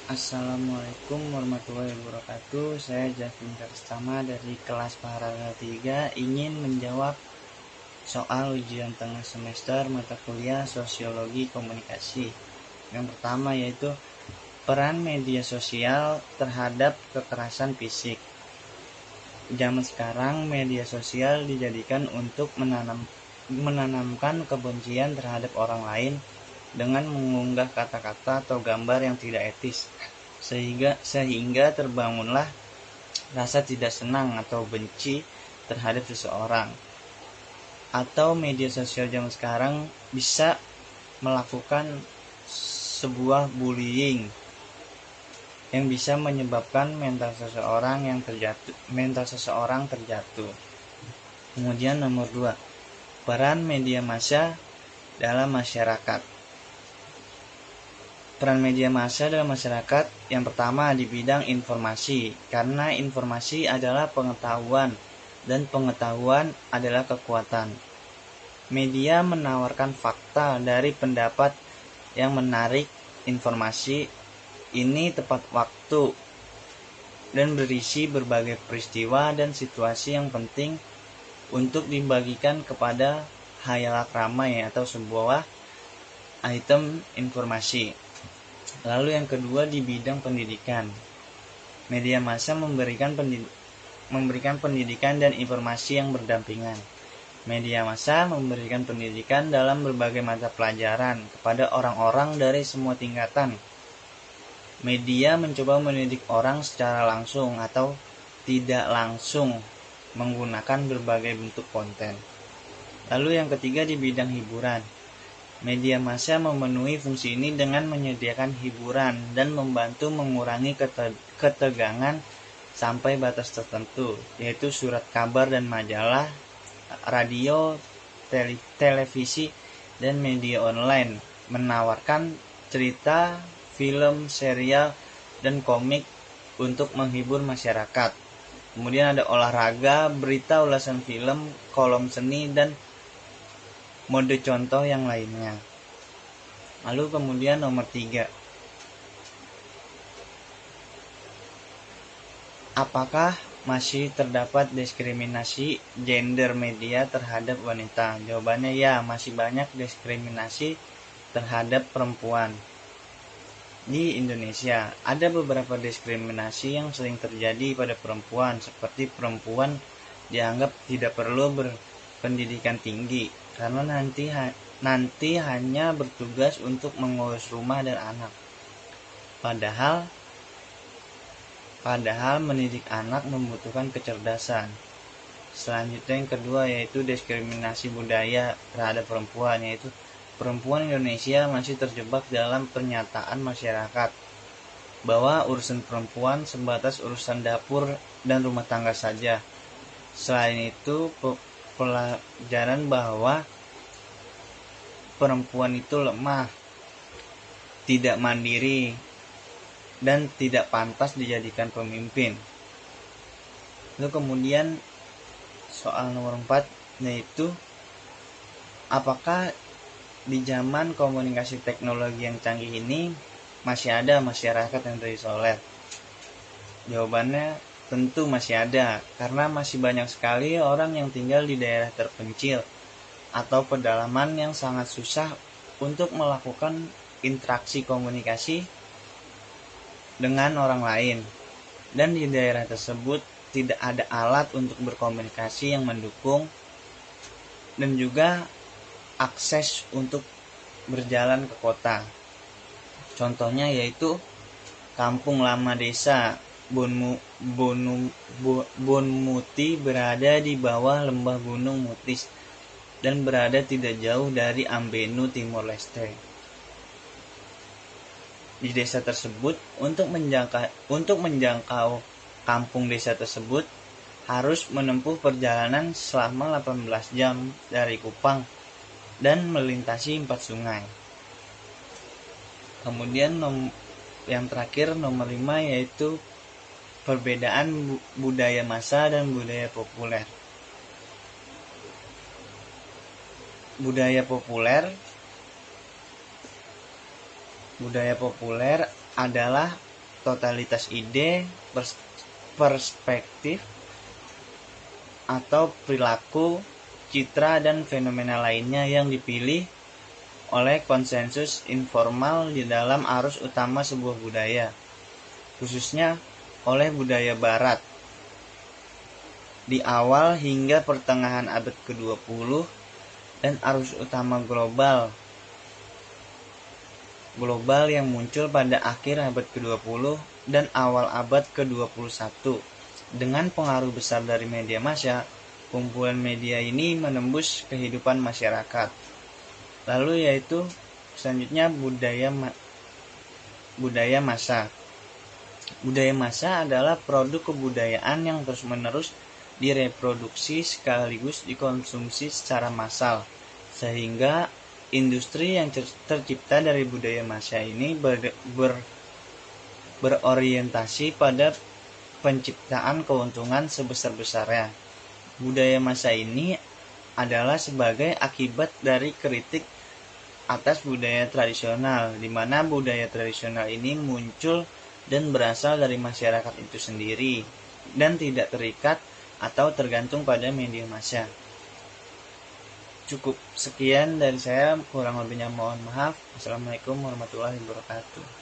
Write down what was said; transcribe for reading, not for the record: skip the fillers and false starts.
Assalamualaikum warahmatullahi wabarakatuh. Saya Javin Karstama dari kelas Paralel 3 ingin menjawab soal ujian tengah semester mata kuliah Sosiologi Komunikasi. Yang pertama yaitu peran media sosial terhadap kekerasan fisik. Zaman sekarang media sosial dijadikan untuk menanamkan kebencian terhadap orang lain dengan mengunggah kata-kata atau gambar yang tidak etis, sehingga terbangunlah rasa tidak senang atau benci terhadap seseorang. Atau media sosial zaman sekarang bisa melakukan sebuah bullying yang bisa menyebabkan mental seseorang terjatuh. Kemudian nomor 2, peran media massa dalam masyarakat. Peran media massa dalam masyarakat yang pertama di bidang informasi, karena informasi adalah pengetahuan dan pengetahuan adalah kekuatan. Media menawarkan fakta dari pendapat yang menarik. Informasi ini tepat waktu dan berisi berbagai peristiwa dan situasi yang penting untuk dibagikan kepada khalayak ramai atau sebuah item informasi. Lalu yang kedua di bidang pendidikan. Media massa memberikan pendidikan dan informasi yang berdampingan. Media massa memberikan pendidikan dalam berbagai mata pelajaran kepada orang-orang dari semua tingkatan. Media mencoba mendidik orang secara langsung atau tidak langsung menggunakan berbagai bentuk konten. Lalu yang ketiga di bidang hiburan. Media massa memenuhi fungsi ini dengan menyediakan hiburan dan membantu mengurangi ketegangan sampai batas tertentu, yaitu surat kabar dan majalah, radio, televisi, dan media online menawarkan cerita, film, serial, dan komik untuk menghibur masyarakat. Kemudian ada olahraga, berita, ulasan film, kolom seni, dan mode contoh yang lainnya. Lalu kemudian nomor 3, apakah masih terdapat diskriminasi gender media terhadap wanita? Jawabannya ya, masih banyak diskriminasi terhadap perempuan. Di Indonesia ada beberapa diskriminasi yang sering terjadi pada perempuan, seperti perempuan dianggap tidak perlu berpendidikan tinggi karena nanti hanya bertugas untuk mengurus rumah dan anak. Padahal mendidik anak membutuhkan kecerdasan. Selanjutnya yang kedua yaitu diskriminasi budaya terhadap perempuan, yaitu perempuan Indonesia masih terjebak dalam pernyataan masyarakat bahwa urusan perempuan sebatas urusan dapur dan rumah tangga saja. Selain itu, pelajaran bahwa perempuan itu lemah, tidak mandiri, dan tidak pantas dijadikan pemimpin. Lalu kemudian soal nomor 4 yaitu apakah di zaman komunikasi teknologi yang canggih ini masih ada masyarakat yang terisolir? Jawabannya tentu masih ada, karena masih banyak sekali orang yang tinggal di daerah terpencil atau pedalaman yang sangat susah untuk melakukan interaksi komunikasi dengan orang lain, dan di daerah tersebut tidak ada alat untuk berkomunikasi yang mendukung dan juga akses untuk berjalan ke kota. Contohnya yaitu kampung lama desa Bonmuti berada di bawah lembah Gunung Mutis dan berada tidak jauh dari Ambenu Timor Leste. Di desa tersebut, untuk menjangkau kampung desa tersebut harus menempuh perjalanan selama 18 jam dari Kupang dan melintasi 4 sungai. Kemudian yang terakhir nomor 5 yaitu perbedaan budaya massa dan budaya populer. Budaya populer adalah totalitas ide, perspektif, atau perilaku, citra, dan fenomena lainnya yang dipilih oleh konsensus informal di dalam arus utama sebuah budaya, khususnya oleh budaya Barat. Di awal hingga pertengahan abad ke-20 dan arus utama global yang muncul pada akhir abad ke-20 dan awal abad ke-21. Dengan pengaruh besar dari media massa, kumpulan media ini menembus kehidupan masyarakat. Lalu yaitu selanjutnya budaya massa. Budaya massa adalah produk kebudayaan yang terus-menerus direproduksi sekaligus dikonsumsi secara massal, sehingga industri yang tercipta dari budaya massa ini berorientasi pada penciptaan keuntungan sebesar-besarnya. Budaya massa ini adalah sebagai akibat dari kritik atas budaya tradisional, di mana budaya tradisional ini muncul dan berasal dari masyarakat itu sendiri dan tidak terikat atau tergantung pada media massa. Cukup sekian dari saya, kurang lebihnya mohon maaf. Assalamualaikum warahmatullahi wabarakatuh.